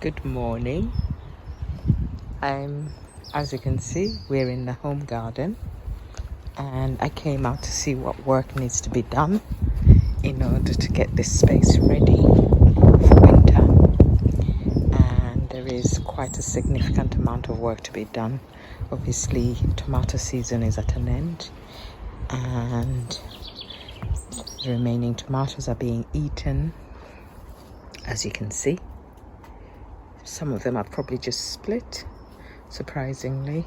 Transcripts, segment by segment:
Good morning. As you can see, we're in the home garden, and I came out to see what work needs to be done in order to get this space ready for winter. And there is quite a significant amount of work to be done. Obviously, tomato season is at an end, and the remaining tomatoes are being eaten, as you can see. Some of them are probably just split, surprisingly.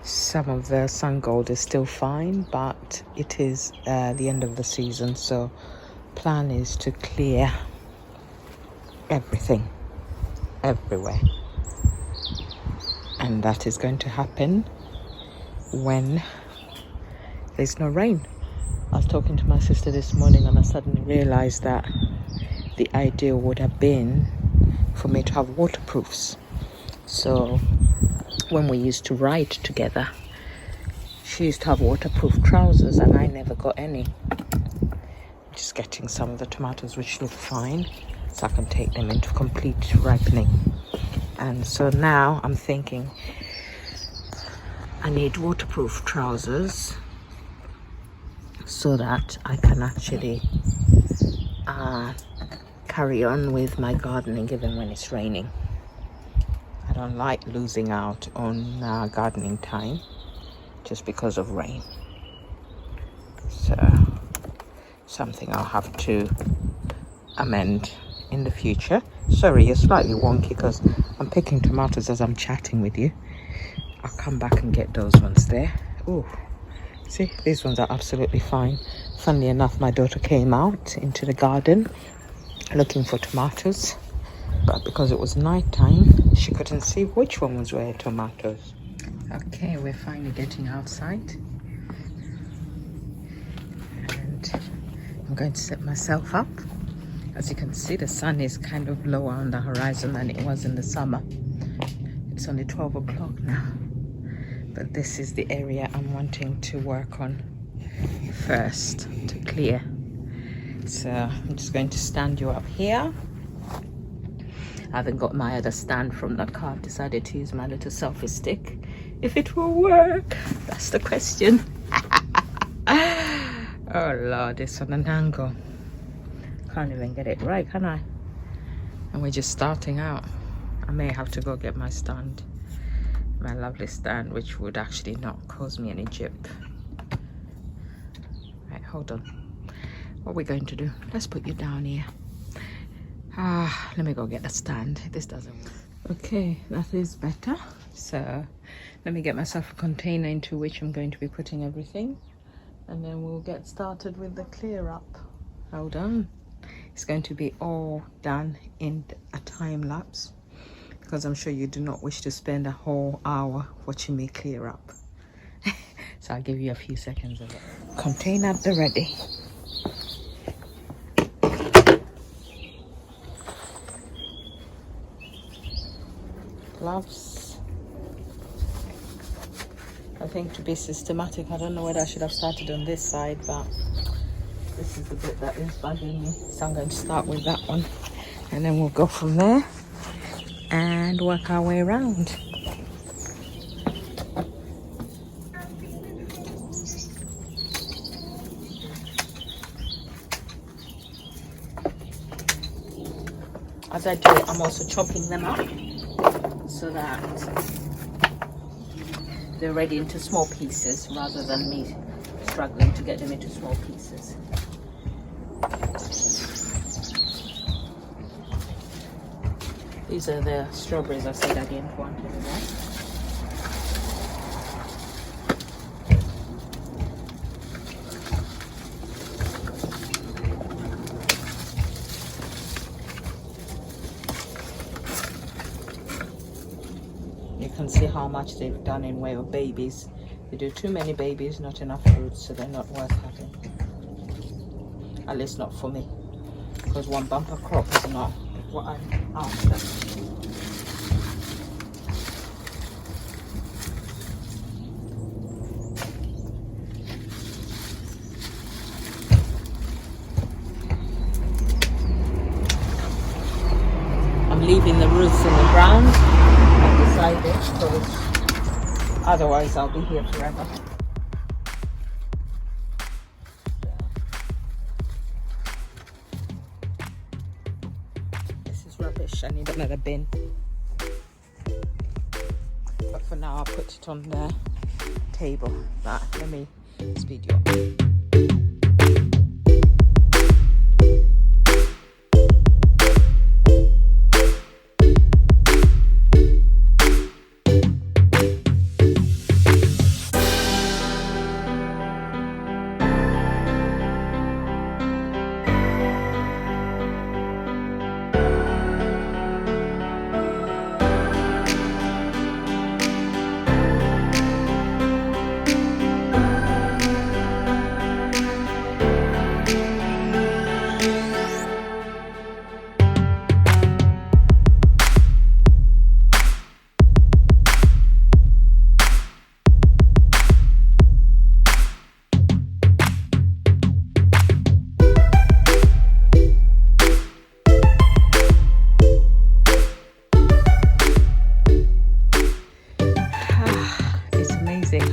Some of the sun gold is still fine, but it is the end of the season, so plan is to clear everything everywhere, and that is going to happen when there's no rain. I was talking to my sister this morning, and I suddenly realized that the idea would have been for me to have waterproofs. So when we used to ride together, she used to have waterproof trousers, and I never got any. Just getting some of the tomatoes which look fine, so I can take them into complete ripening. And so now I'm thinking I need waterproof trousers so that I can actually carry on with my gardening even when it's raining. I don't like losing out on gardening time just because of rain. So something I'll have to amend in the future. Sorry, you're slightly wonky because I'm picking tomatoes as I'm chatting with you. I'll come back and get those ones there. Oh, see, these ones are absolutely fine. Funnily enough, my daughter came out into the garden looking for tomatoes, but because it was night time, she couldn't see which one was where tomatoes. Okay, we're finally getting outside, and I'm going to set myself up. As you can see, the sun is kind of lower on the horizon than it was in the summer. It's only 12 o'clock now, but this is the area I'm wanting to work on first to clear. So I'm just going to stand you up here. I haven't got my other stand from the car. I've decided to use my little selfie stick. If it will work, that's the question. Oh Lord, it's on an angle. Can't even get it right, can I? And we're just starting out. I may have to go get my stand, my lovely stand, which would actually not cause me any jip. Right, hold on. What are we going to do? Let's put you down here. Let me go get the stand. This doesn't work. Okay, that is better. So let me get myself a container into which I'm going to be putting everything, and then we'll get started with the clear up. Hold on. It's going to be all done in a time lapse, because I'm sure you do not wish to spend a whole hour watching me clear up. So I'll give you a few seconds of it. Container at the ready. Gloves. I think to be systematic, I don't know whether I should have started on this side, but this is the bit that is bugging me. So I'm going to start with that one, and then we'll go from there and work our way around. As I do it, I'm also chopping them up so that they're ready into small pieces rather than me struggling to get them into small pieces. These are the strawberries I said I didn't want anymore. You can see how much they've done in way of babies. They do too many babies, not enough fruits, so they're not worth having. At least not for me, because one bumper crop is not what I'm after. leaving the roots in the ground. I've decided, because otherwise I'll be here forever. This is rubbish. I need another bin. But for now, I'll put it on the table. Right, let me speed you up.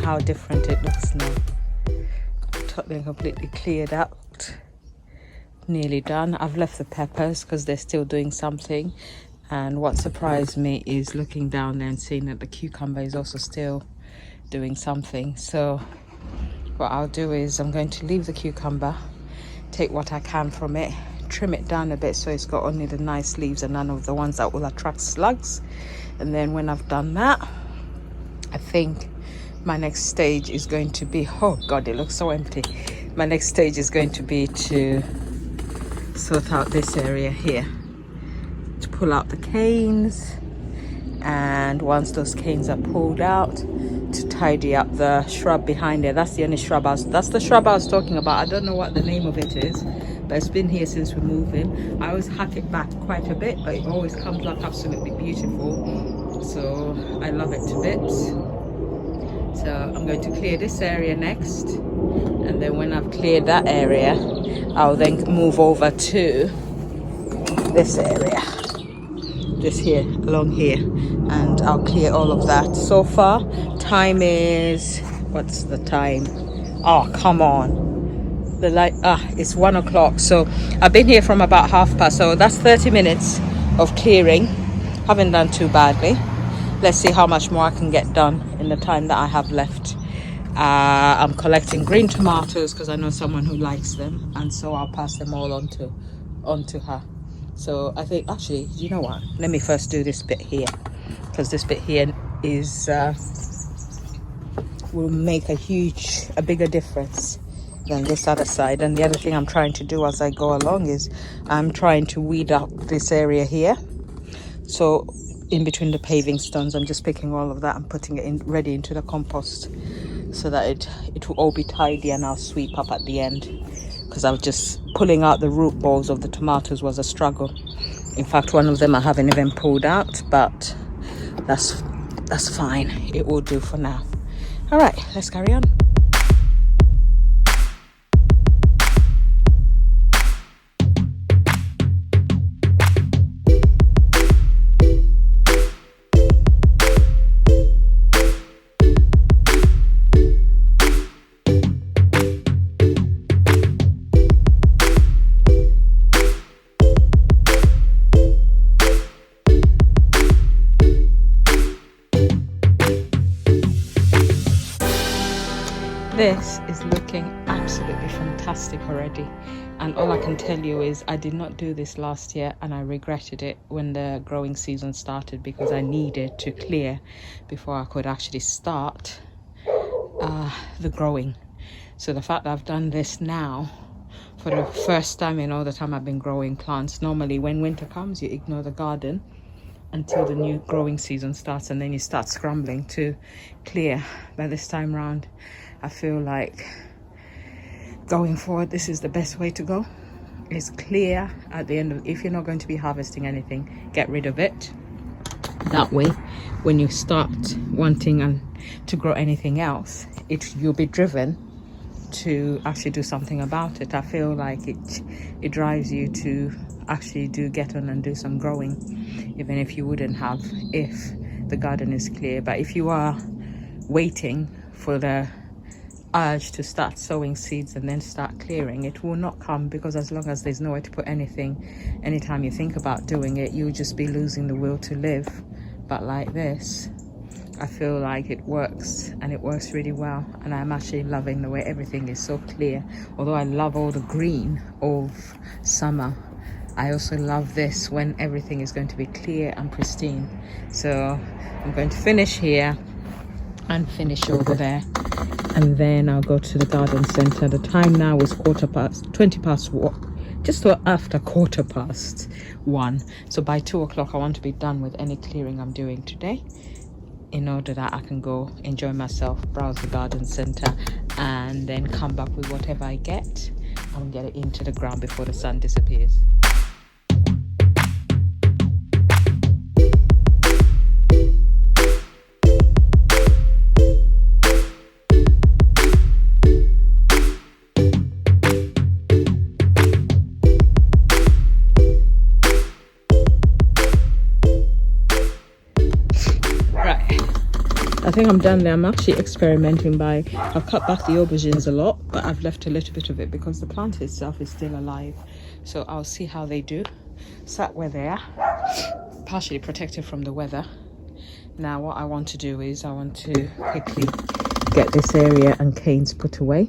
How different it looks now. Totally completely cleared out, nearly done. I've left the peppers because they're still doing something, and what surprised me is looking down there and seeing that the cucumber is also still doing something. So what I'll do is I'm going to leave the cucumber, take what I can from it, trim it down a bit so it's got only the nice leaves and none of the ones that will attract slugs. And then when I've done that, I think my next stage is going to be, oh god, it looks so empty. My next stage is going to be to sort out this area here, to pull out the canes, and once those canes are pulled out, to tidy up the shrub behind there. That's the only shrub that's the shrub I was talking about. I don't know what the name of it is, but it's been here since we're moving. I always hack it back quite a bit, but it always comes up absolutely beautiful, so I love it to bits. So I'm going to clear this area next, and then when I've cleared that area, I'll then move over to this area, just here, along here, and I'll clear all of that. So far, time is, what's the time? Oh, come on. The light, it's 1 o'clock. So I've been here from about past, so that's 30 minutes of clearing. Haven't done too badly. Let's see how much more I can get done in the time that I have left. I'm collecting green tomatoes because I know someone who likes them, and so I'll pass them all on to her. So I think, actually, you know what? Let me first do this bit here, because this bit here is will make a bigger difference than this other side. And the other thing I'm trying to do as I go along is I'm trying to weed out this area here. So in between the paving stones, I'm just picking all of that and putting it in ready into the compost, so that it will all be tidy, and I'll sweep up at the end, because I was just pulling out the root balls of the tomatoes was a struggle. In fact, one of them I haven't even pulled out, but that's fine. It will do for now. All right, let's carry on. This is looking absolutely fantastic already, and all I can tell you is I did not do this last year, and I regretted it when the growing season started, because I needed to clear before I could actually start the growing. So the fact that I've done this now for the first time in all the time I've been growing plants. Normally when winter comes, you ignore the garden until the new growing season starts, and then you start scrambling to clear. But this time round, I feel like going forward, this is the best way to go. Is clear at the end of, if you're not going to be harvesting anything, get rid of it. That way, when you start wanting to grow anything else, you'll be driven to actually do something about it. I feel like it drives you to actually get on and do some growing, even if you wouldn't have if the garden is clear. But if you are waiting for the urge to start sowing seeds and then start clearing, it will not come, because as long as there's nowhere to put anything, anytime you think about doing it, you'll just be losing the will to live. But like this, I feel like it works, and it works really well, and I'm actually loving the way everything is so clear. Although I love all the green of summer, I also love this when everything is going to be clear and pristine. So I'm going to finish here and finish over there, and then I'll go to the garden center. The time now is 20 past what, just after 1:15. So by 2 o'clock I want to be done with any clearing I'm doing today, in order that I can go enjoy myself, browse the garden center, and then come back with whatever I get and get it into the ground before the sun disappears. I think I'm done there. I'm actually experimenting by, I've cut back the aubergines a lot, but I've left a little bit of it because the plant itself is still alive. So I'll see how they do. Sat where they are, partially protected from the weather. Now what I want to do is I want to quickly get this area and canes put away.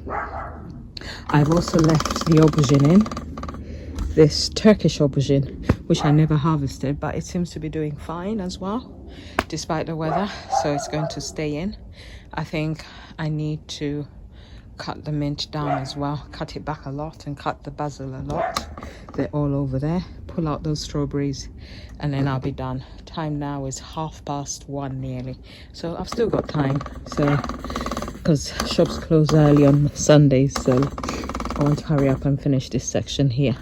I've also left the aubergine in, this Turkish aubergine, which I never harvested, but it seems to be doing fine as well, despite the weather, so it's going to stay in. I think I need to cut the mint down as well, cut it back a lot, and cut the basil a lot. They're all over there. Pull out those strawberries, and then I'll be done. Time now is 1:30 nearly, so I've still got time, so because shops close early on Sundays, so I want to hurry up and finish this section here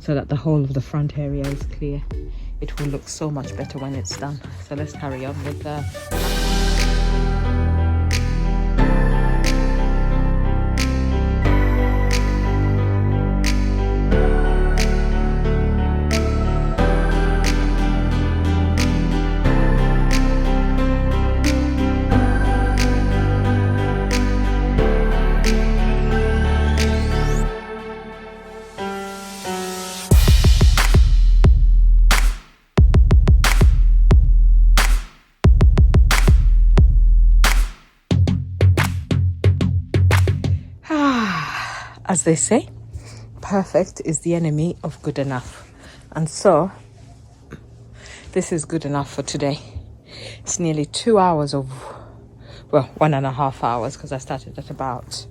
so that the whole of the front area is clear. It will look so much better when it's done. So let's carry on with as they say, perfect is the enemy of good enough. And so this is good enough for today. It's nearly 2 hours of, well, 1.5 hours, because I started at about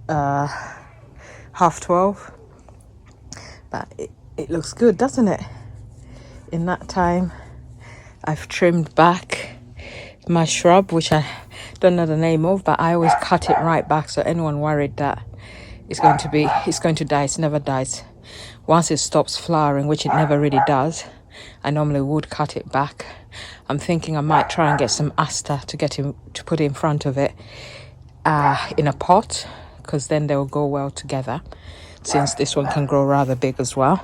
12:30. But it looks good, doesn't it? In that time, I've trimmed back my shrub, which I don't know the name of, but I always cut it right back, so anyone worried that it's going to die, it never dies. Once it stops flowering, which it never really does, I normally would cut it back. I'm thinking I might try and get some aster to put in front of it in a pot, because then they will go well together, since this one can grow rather big as well.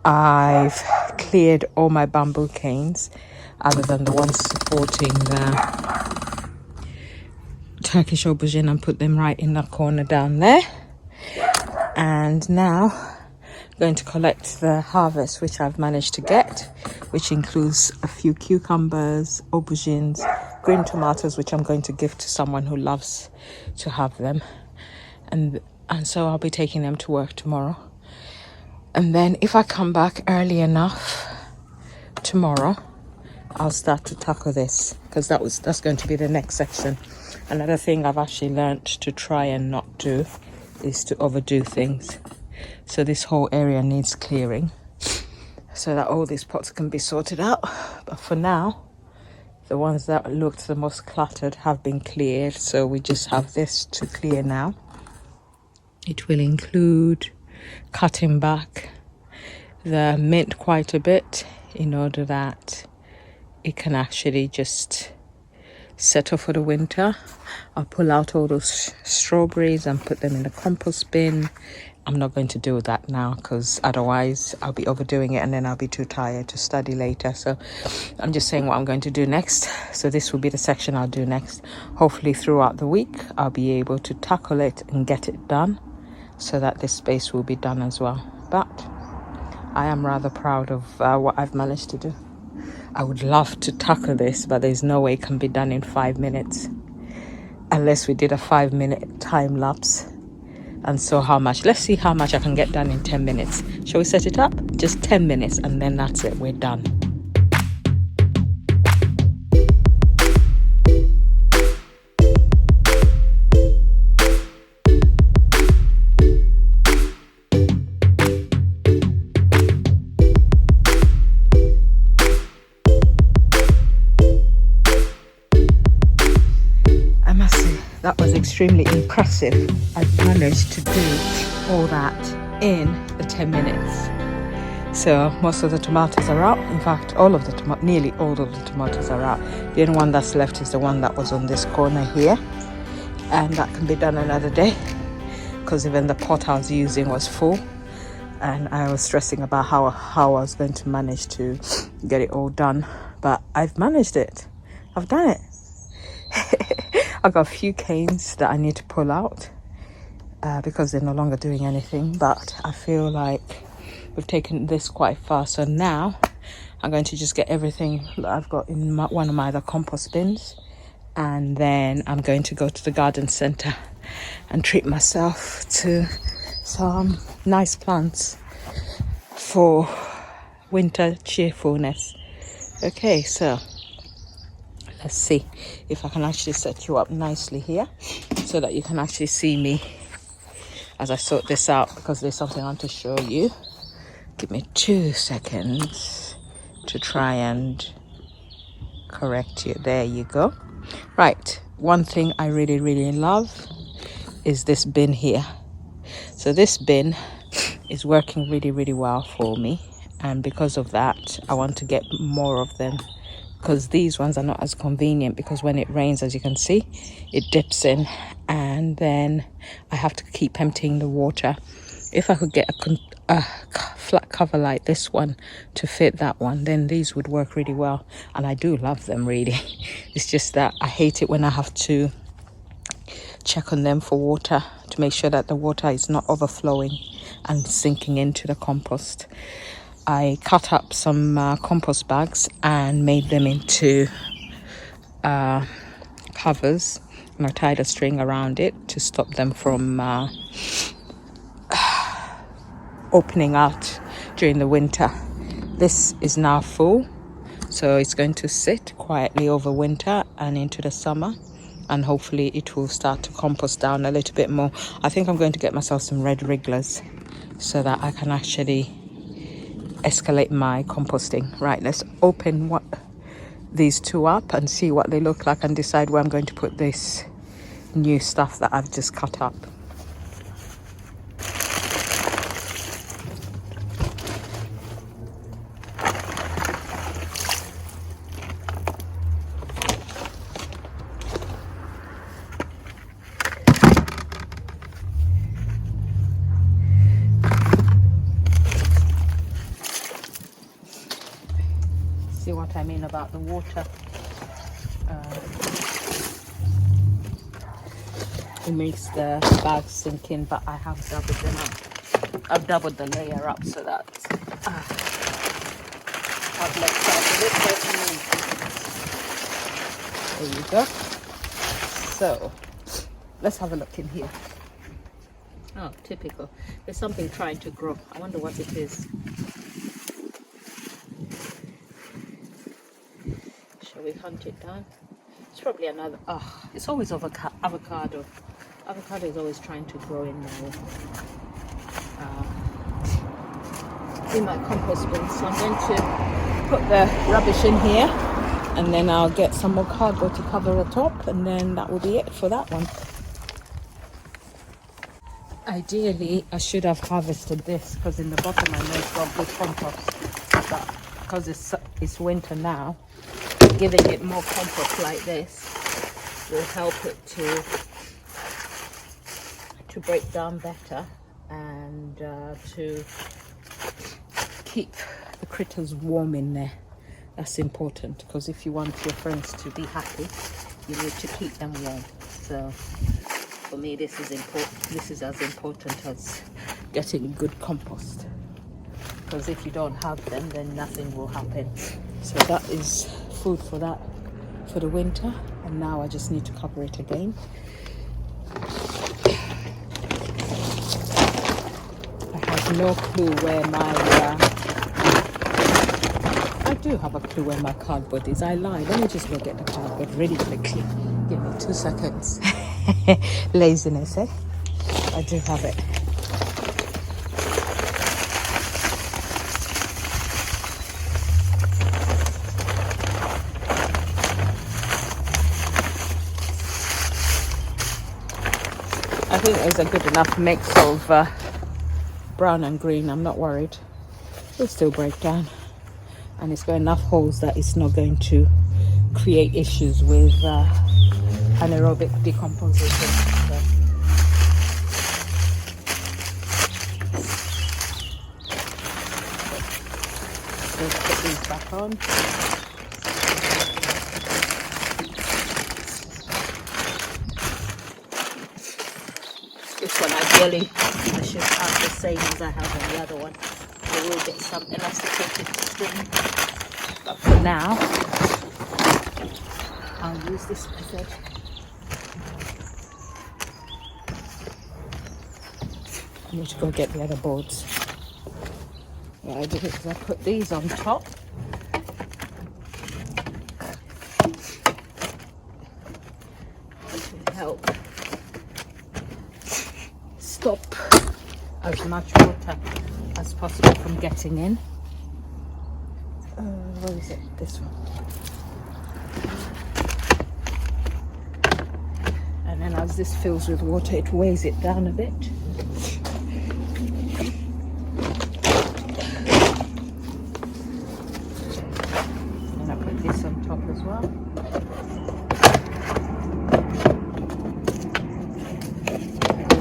I've cleared all my bamboo canes, other than the ones supporting the Turkish aubergine, and put them right in that corner down there. And now I'm going to collect the harvest which I've managed to get, which includes a few cucumbers, aubergines, green tomatoes, which I'm going to give to someone who loves to have them, and so I'll be taking them to work tomorrow. And then if I come back early enough tomorrow, I'll start to tackle this, because that's going to be the next section. Another thing I've actually learned to try and not do is to overdo things. So this whole area needs clearing so that all these pots can be sorted out. But for now, the ones that looked the most cluttered have been cleared, so we just have this to clear now. It will include cutting back the mint quite a bit, in order that it can actually just settle for the winter. I'll pull out all those strawberries and put them in the compost bin. I'm not going to do that now because otherwise I'll be overdoing it and then I'll be too tired to study later. So I'm just saying what I'm going to do next. So this will be the section I'll do next. Hopefully throughout the week I'll be able to tackle it and get it done so that this space will be done as well. But I am rather proud of what I've managed to do. I would love to tackle this, but there's no way it can be done in 5 minutes unless we did a 5-minute time lapse. And so how much? Let's see how much I can get done in 10 minutes. Shall we set it up? Just 10 minutes and then that's it. We're done. That was extremely impressive. I've managed to do all that in the 10 minutes. So most of the tomatoes are out. In fact, nearly all of the tomatoes are out. The only one that's left is the one that was on this corner here. And that can be done another day because even the pot I was using was full. And I was stressing about how I was going to manage to get it all done. But I've managed it. I've done it. I've got a few canes that I need to pull out because they're no longer doing anything, but I feel like we've taken this quite far. So now I'm going to just get everything that I've got in one of my other compost bins, and then I'm going to go to the garden centre and treat myself to some nice plants for winter cheerfulness. Okay, so let's see if I can actually set you up nicely here so that you can actually see me as I sort this out, because there's something I want to show you. Give me 2 seconds to try and correct you. There you go. Right, one thing I really love is this bin here. So this bin is working really well for me, and because of that I want to get more of them, because these ones are not as convenient, because when it rains, as you can see, it dips in and then I have to keep emptying the water. If I could get a flat cover like this one to fit that one, then these would work really well, and I do love them really. It's just that I hate it when I have to check on them for water to make sure that the water is not overflowing and sinking into the compost. I cut up some compost bags and made them into covers, and I tied a string around it to stop them from opening out during the winter. This is now full, so it's going to sit quietly over winter and into the summer, and hopefully it will start to compost down a little bit more. I think I'm going to get myself some red wrigglers so that I can actually escalate my composting. Right, let's open these two up and see what they look like and decide where I'm going to put this new stuff that I've just cut up. See what I mean about the water. It makes the bags sink in, but I have doubled them up. I've doubled the layer up so that I've left out a little. There you go. So let's have a look in here. Oh, typical. There's something trying to grow. I wonder what it is. Shall we hunt it down? It's probably another. Oh, it's always avocado. Avocado is always trying to grow in my compost bin. So I'm going to put the rubbish in here, and then I'll get some more cardboard to cover the top, and then that will be it for that one. Ideally, I should have harvested this, because in the bottom I know it's got good compost, but because it's winter now, giving it more compost like this will help it to break down better and to keep the critters warm in there. That's important, because if you want your friends to be happy, you need to keep them warm. So for me, this is important. This is as important as getting good compost, because if you don't have them, then nothing will happen. So that is food for that for the winter, and now I just need to cover it again. I have no clue where my I do have a clue where my cardboard is. I lied. Let me just go get the cardboard really quickly. Give me 2 seconds. Laziness, eh? I do have it. I think there's a good enough mix of brown and green. I'm not worried. It'll still break down. And it's got enough holes that it's not going to create issues with anaerobic decomposition. So. Let's put these back on. This one, ideally, I should have the same as I have on the other one. I will get some elasticated string, but for now, I'll use this method. I need to go get the other boards. What I did is I put these on top. To help stop as much water as possible from getting in. Where is it? This one. And then as this fills with water, it weighs it down a bit. And I put this on top as well.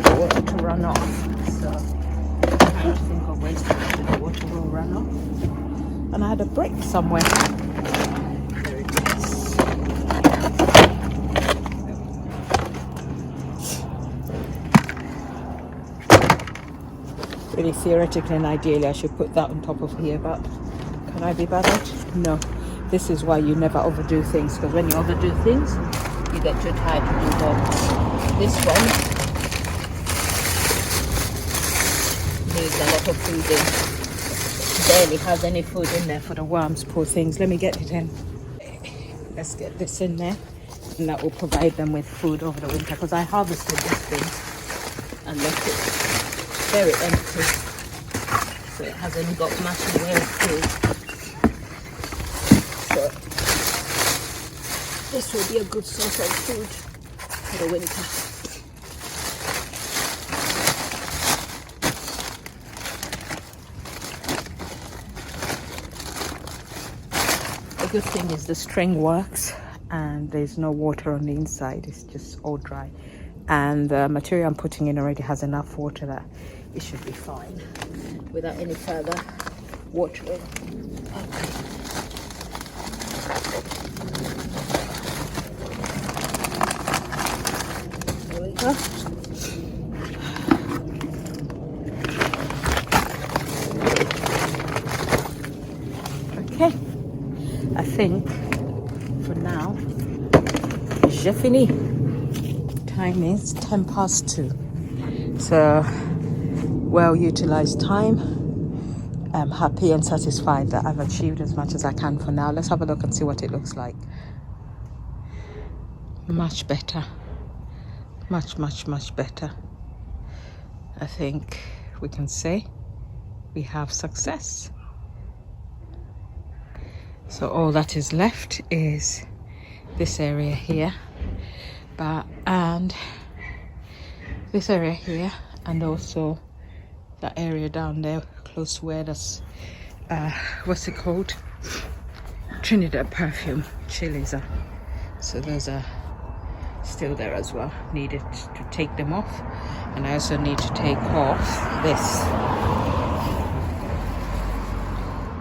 The water to run off. So I don't think I'll waste it, the water will run off. And I had a break somewhere. There it is. Really theoretically and ideally I should put that on top of here, but can I be bothered? No. This is why you never overdo things, because when you overdo things, you get too tired to do them. This one needs a lot of food in. Barely has any food in there for the worms, poor things. Let me get it in. Let's get this in there, and that will provide them with food over the winter, because I harvested this thing and left it very empty, so it hasn't got much in the way of food. So this will be a good source of food for the winter. The good thing is the string works and there's no water on the inside, it's just all dry, and the material I'm putting in already has enough water that it should be fine without any further watering. Okay. There we go. Okay. I think for now, j'ai fini. Time is 2:10. So, well utilized time. I'm happy and satisfied that I've achieved as much as I can for now. Let's have a look and see what it looks like. Much better. Much better. I think we can say we have success. So all that is left is this area here, and this area here, and also that area down there close to where that's what's it called, Trinidad perfume chilies are. So those are still there as well. Needed to take them off, and I also need to take off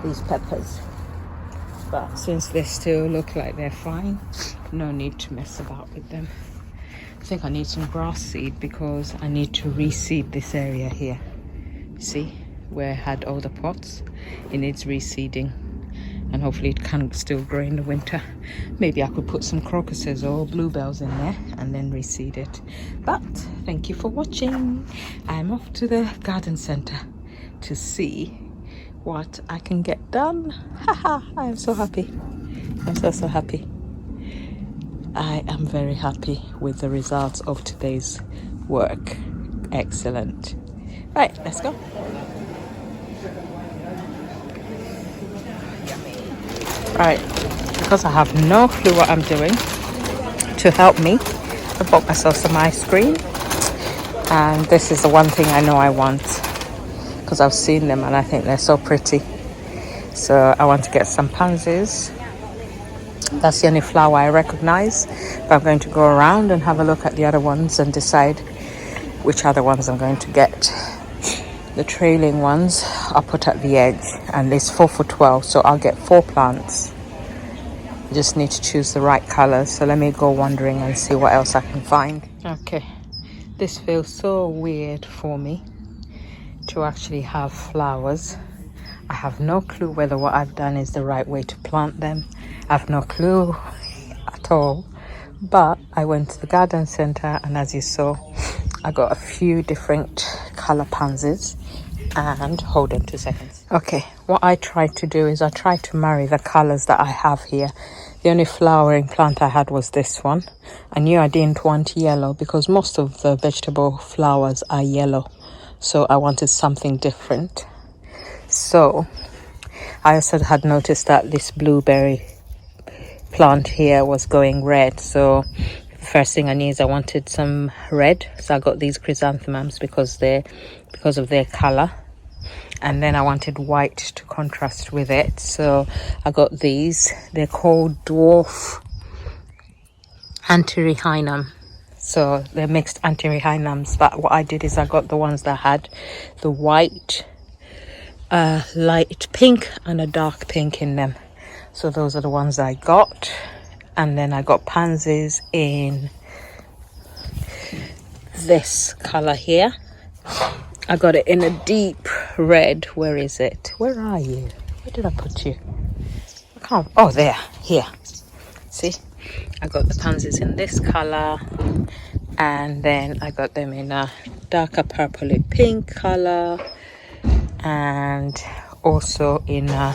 these peppers, but since they still look like they're fine, no need to mess about with them. I think I need some grass seed because I need to reseed this area here. See where I had all the pots? It needs reseeding, and hopefully it can still grow in the winter. Maybe I could put some crocuses or bluebells in there and then reseed it. But thank you for watching. I'm off to the garden center to see what I can get done. Haha, I am so happy. I'm so happy. I am very happy with the results of today's work. Excellent. Right, let's go. Right, because I have no clue what I'm doing, to help me, I bought myself some ice cream, and this is the one thing I know I want because I've seen them and I think they're so pretty. So I want to get some pansies. That's the only flower I recognize, but I'm going to go around and have a look at the other ones and decide which other ones I'm going to get. The trailing ones I'll put at the edge, and it's 4 for 12, so I'll get 4 plants. I just need to choose the right colors, so let me go wandering and see what else I can find. Okay, this feels so weird for me to actually have flowers. I have no clue whether what I've done is the right way to plant them. I have no clue at all, but I went to the garden center, and as you saw, I got a few different color pansies. And hold on 2 seconds. Okay, what I tried to do is I tried to marry the colors that I have here. The only flowering plant I had was this one. I knew I didn't want yellow because most of the vegetable flowers are yellow, so I wanted something different. So I also had noticed that this blueberry plant here was going red, so the first thing I knew is I wanted some red, so I got these chrysanthemums because of their color, and then I wanted white to contrast with it, so I got these. They're called dwarf antirrhinum, so they're mixed antirrhinums, but what I did is I got the ones that had the white, light pink and a dark pink in them, so those are the ones I got. And then I got pansies in this color here. I got it in a deep red. Where is it? Where are you? Where did I put you? I can't. Oh, there. Here. See? I got the pansies in this color. And then I got them in a darker purpley pink color. And also in a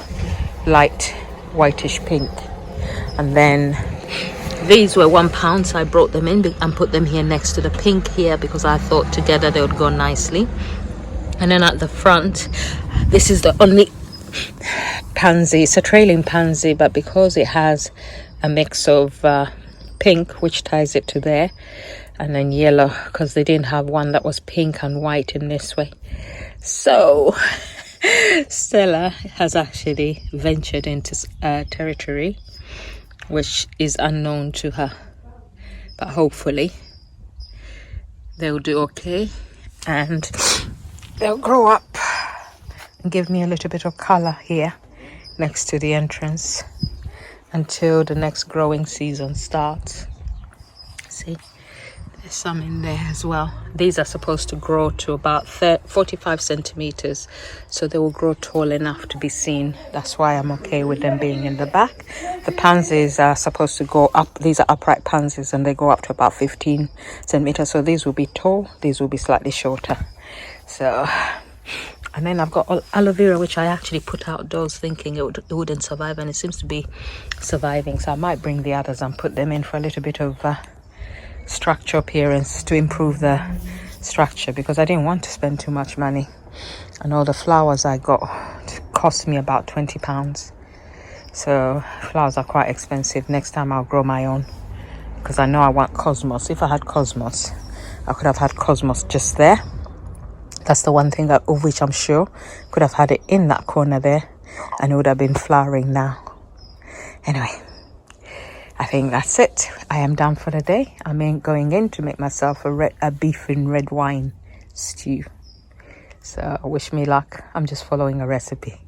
light whitish pink. And then these were £1, so I brought them in and put them here next to the pink here because I thought together they would go nicely. And then at the front, this is the only pansy. It's a trailing pansy, but because it has a mix of pink, which ties it to there, and then yellow, because they didn't have one that was pink and white in this way. So Stella has actually ventured into territory which is unknown to her, but hopefully they'll do okay and they'll grow up and give me a little bit of color here next to the entrance until the next growing season starts. See, there's some in there as well. These are supposed to grow to about 45 centimeters, so they will grow tall enough to be seen. That's why I'm okay with them being in the back. The pansies are supposed to go up. These are upright pansies and they go up to about 15 centimeters, so these will be tall, these will be slightly shorter. So, and then I've got aloe vera, which I actually put outdoors thinking it wouldn't survive, and it seems to be surviving, so I might bring the others and put them in for a little bit of structure appearance to improve the structure, because I didn't want to spend too much money, and all the flowers I got cost me about £20, so flowers are quite expensive. Next time I'll grow my own, because I know I want cosmos. If I had cosmos, I could have had cosmos just there. That's the one thing of which I'm sure. Could have had it in that corner there and it would have been flowering now. Anyway, I think that's it. I am done for the day. I'm going in to make myself a beef and red wine stew. So wish me luck. I'm just following a recipe.